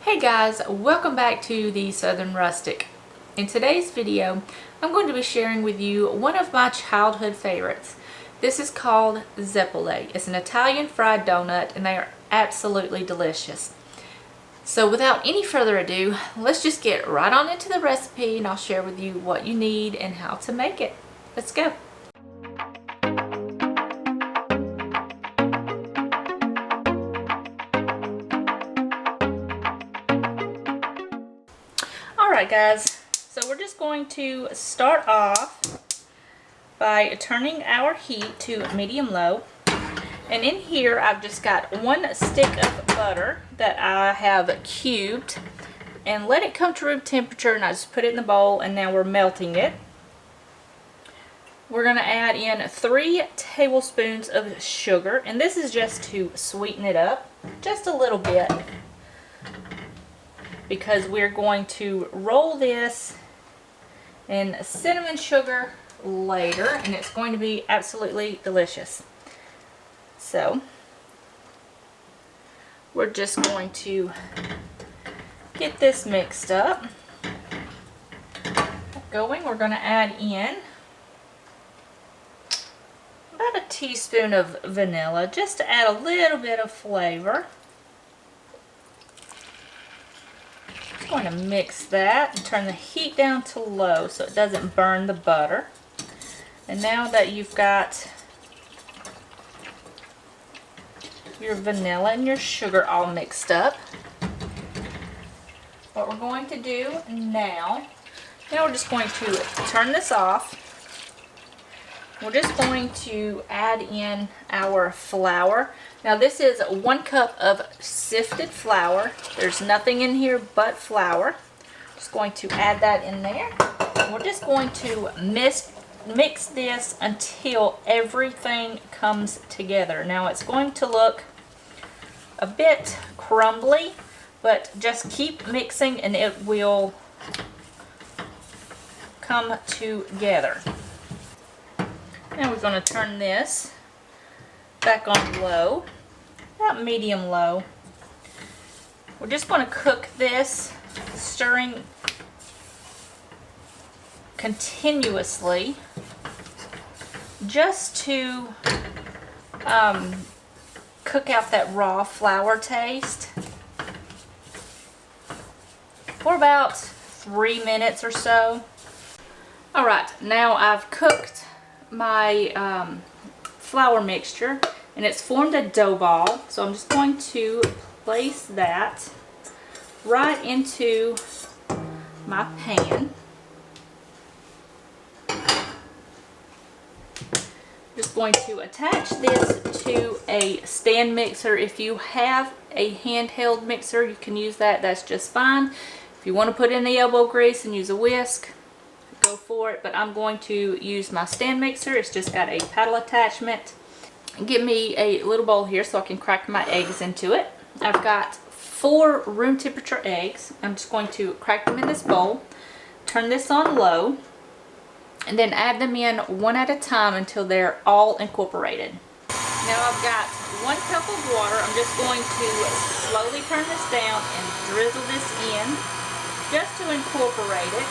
Hey guys, welcome back to the Southern Rustic. In today's video, I'm going to be sharing with you one of my childhood favorites. This is called Zeppole. It's an Italian fried donut and they are absolutely delicious. So without any further ado, let's just get right on into the recipe and I'll share with you what you need and how to make it. Let's go. Alright guys, so we're just going to start off by turning our heat to medium-low. And in here I've just got one stick of butter that I have cubed and let it come to room temperature, and I just put it in the bowl and now we're melting it. We're going to add in 3 tablespoons of sugar, and this is just to sweeten it up just a little bit, because we're going to roll this in cinnamon sugar later and it's going to be absolutely delicious. So we're just going to get this mixed up. We're going to add in about a teaspoon of vanilla just to add a little bit of flavor. Going to mix that and turn the heat down to low so it doesn't burn the butter. And now that you've got your vanilla and your sugar all mixed up, what we're going to do now we're just going to turn this off. We're just going to add in our flour. Now this is 1 cup of sifted flour. There's nothing in here but flour. Just going to add that in there. And we're just going to mix this until everything comes together. Now it's going to look a bit crumbly, but just keep mixing and it will come together. Now we're going to turn this back on low, about medium low. We're just going to cook this, stirring continuously, just to cook out that raw flour taste for about 3 minutes or so. Alright, now I've cooked my flour mixture and it's formed a dough ball, so I'm just going to place that right into my pan. Just going to attach this to a stand mixer. If you have a handheld mixer, you can use that. That's just fine. If you want to put in the elbow grease and use a whisk, go for it, but I'm going to use my stand mixer. It's just got a paddle attachment. Give me a little bowl here so I can crack my eggs into it. I've got 4 room temperature eggs. I'm just going to crack them in this bowl, turn this on low, and then add them in one at a time until they're all incorporated. Now I've got 1 cup of water. I'm just going to slowly turn this down and drizzle this in just to incorporate it.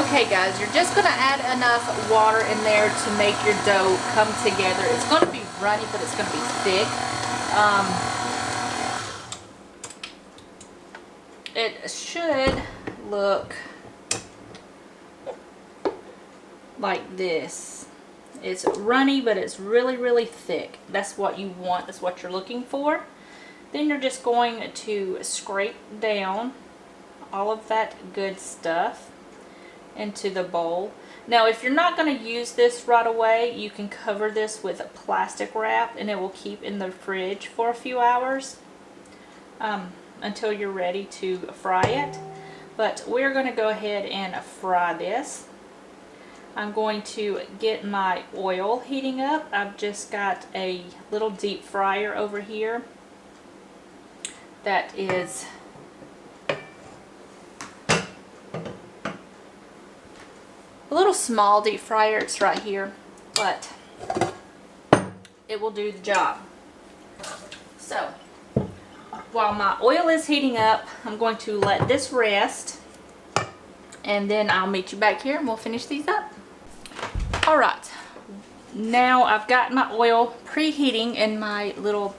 Okay guys, you're just going to add enough water in there to make your dough come together. It's going to be runny, but it's going to be thick. It should look like this. It's runny, but it's really thick. That's what you want. That's what you're looking for. Then you're just going to scrape down all of that good stuff into the bowl. Now if you're not going to use this right away, you can cover this with a plastic wrap and it will keep in the fridge for a few hours until you're ready to fry it. But we're going to go ahead and fry this. I'm going to get my oil heating up. I've just got a little deep fryer over here that is a little small deep fryer. It's right here, but it will do the job. So while my oil is heating up, I'm going to let this rest, and then I'll meet you back here and we'll finish these up. Alright, now I've got my oil preheating in my little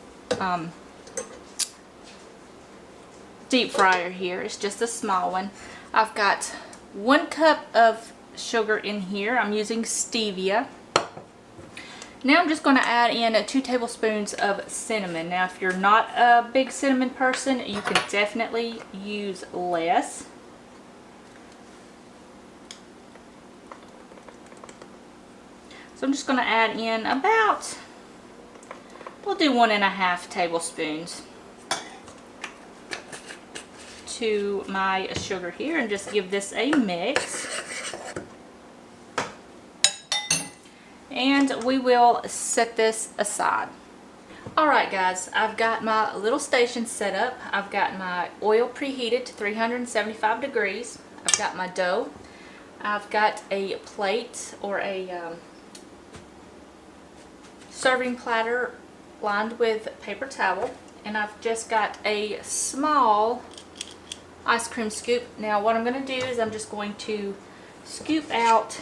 deep fryer here. It's just a small one. I've got 1 cup of sugar in here. I'm using stevia. Now I'm just going to add in 2 tablespoons of cinnamon. Now if you're not a big cinnamon person, you can definitely use less. So I'm just going to add in about, we'll do 1.5 tablespoons to my sugar here, and just give this a mix. And we will set this aside. Alright guys, I've got my little station set up. I've got my oil preheated to 375 degrees. I've got my dough. I've got a plate or a serving platter lined with paper towel, and I've just got a small ice cream scoop. Now what I'm going to do is I'm just going to scoop out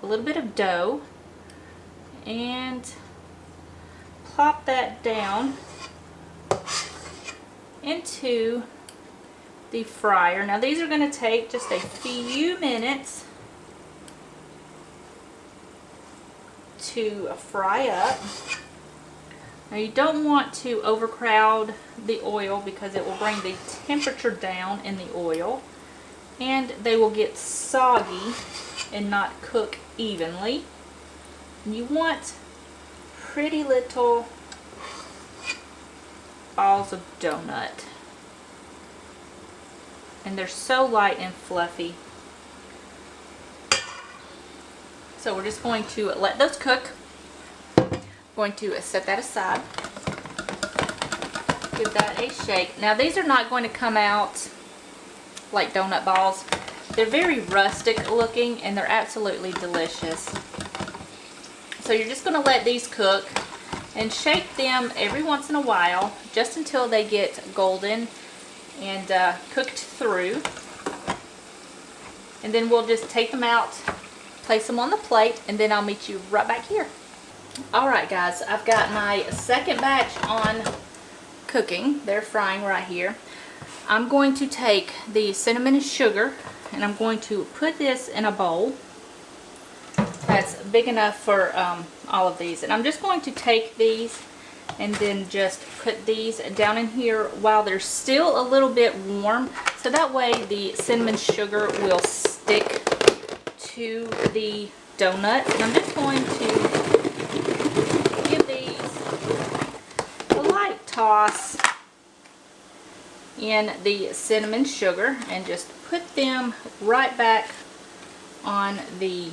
a little bit of dough and plop that down into the fryer. Now these are going to take just a few minutes to fry up. Now you don't want to overcrowd the oil because it will bring the temperature down in the oil, and they will get soggy and not cook evenly. You want pretty little balls of donut, and they're so light and fluffy. So we're just going to let those cook. Going to set that aside. Give that a shake. Now these are not going to come out like donut balls. They're very rustic looking, and they're absolutely delicious. So you're just going to let these cook and shake them every once in a while, just until they get golden and cooked through. And then we'll just take them out, place them on the plate, and then I'll meet you right back here. Alright guys, I've got my second batch on cooking. They're frying right here. I'm going to take the cinnamon and sugar, and I'm going to put this in a bowl that's big enough for all of these. And I'm just going to take these and then just put these down in here while they're still a little bit warm, so that way the cinnamon sugar will stick to the donut. And I'm just going to give these a light toss in the cinnamon sugar and just put them right back on the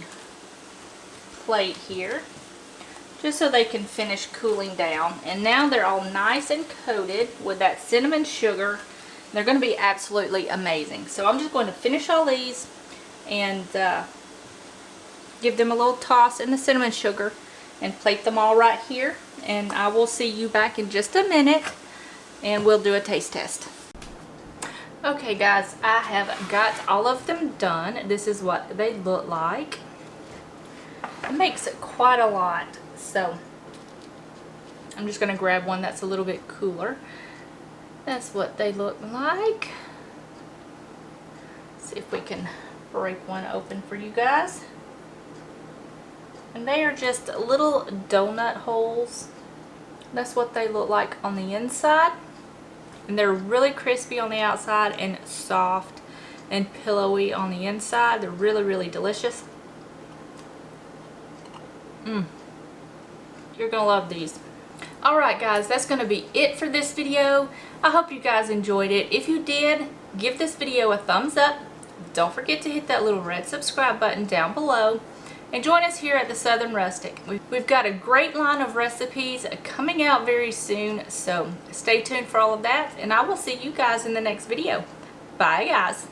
plate here, just so they can finish cooling down. And now they're all nice and coated with that cinnamon sugar. They're going to be absolutely amazing. So I'm just going to finish all these and give them a little toss in the cinnamon sugar and plate them all right here. And I will see you back in just a minute, and we'll do a taste test. Okay guys, I have got all of them done. This is what they look like. It makes quite a lot, so I'm just going to grab one that's a little bit cooler. That's what they look like. See if we can break one open for you guys. And they are just little donut holes. That's what they look like on the inside. And they're really crispy on the outside and soft and pillowy on the inside. They're really, really delicious. You're gonna love these. Alright guys, that's gonna be it for this video. I hope you guys enjoyed it. If you did, give this video a thumbs up. Don't forget to hit that little red subscribe button down below. And join us here at the Southern Rustic. We've got a great line of recipes coming out very soon, so stay tuned for all of that, and I will see you guys in the next video. Bye guys.